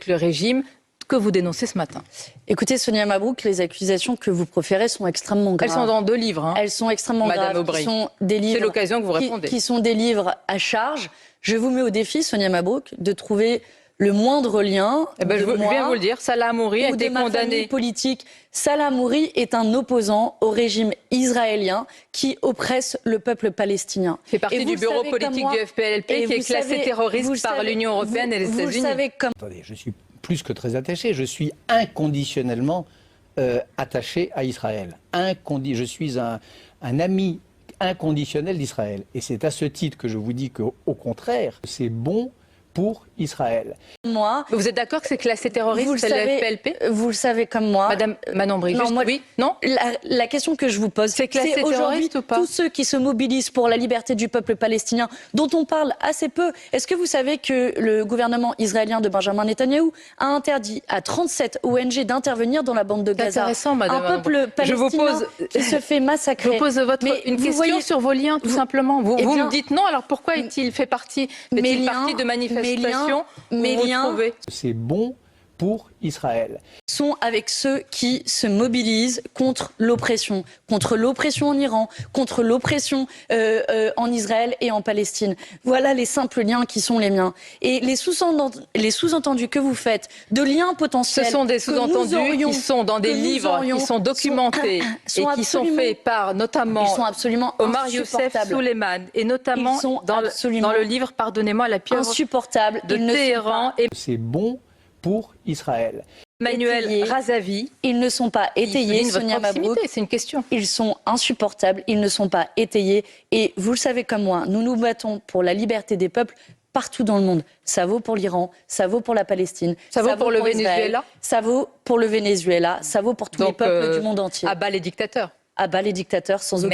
avec le régime que vous dénoncez ce matin. Écoutez, Sonia Mabrouk, les accusations que vous proférez sont extrêmement graves. Elles sont dans 2 livres. Elles sont extrêmement graves. C'est l'occasion que vous répondez. Qui sont des livres à charge. Je vous mets au défi, Sonia Mabrouk, de trouver le moindre lien. Je viens vous le dire, Salah Hamouri a été condamné. Politique. Salah Hamouri est un opposant au régime israélien qui oppresse le peuple palestinien. Il fait partie du bureau politique du FPLP qui est classé terroriste par l'Union européenne et les États-Unis. Attendez, je suis plus que très attaché, je suis inconditionnellement attaché à Israël. Je suis un ami inconditionnel d'Israël. Et c'est à ce titre que je vous dis qu'au contraire, c'est bon pour Israël. Vous êtes d'accord que c'est classé terroriste, c'est le FPLP? Vous le savez comme moi. Madame Manon Bry, oui, non? La question que je vous pose, c'est aujourd'hui tous ceux qui se mobilisent pour la liberté du peuple palestinien, dont on parle assez peu. Est-ce que vous savez que le gouvernement israélien de Benjamin Netanyahou a interdit à 37 ONG d'intervenir dans la bande de Gaza? C'est intéressant, Madame Un peuple palestinien qui se fait massacrer. Je vous pose une question sur vos liens, tout simplement. Vous me dites non, alors pourquoi est-il fait partie de manifestations? C'est bon pour Israël. Sont avec ceux qui se mobilisent contre l'oppression en Iran, contre l'oppression en Israël et en Palestine. Voilà les simples liens qui sont les miens. Et les sous-entendus que vous faites, de liens potentiels... Ce sont des sous-entendus qui sont dans des livres, qui sont documentés et qui sont faits par notamment Omar Youssef Souleiman et notamment dans le livre, pardonnez-moi, La pieuvre de Téhéran. C'est bon pour Israël. Manuel Razavi. Ils ne sont pas étayés, Sonia Mabrouk. C'est une question. Ils sont insupportables, ils ne sont pas étayés. Et vous le savez comme moi, nous nous battons pour la liberté des peuples partout dans le monde. Ça vaut pour l'Iran, ça vaut pour la Palestine. Ça vaut pour le Venezuela. Ça vaut pour le Venezuela, ça vaut pour tous les peuples du monde entier. À bas les dictateurs. À bas les dictateurs, sans aucun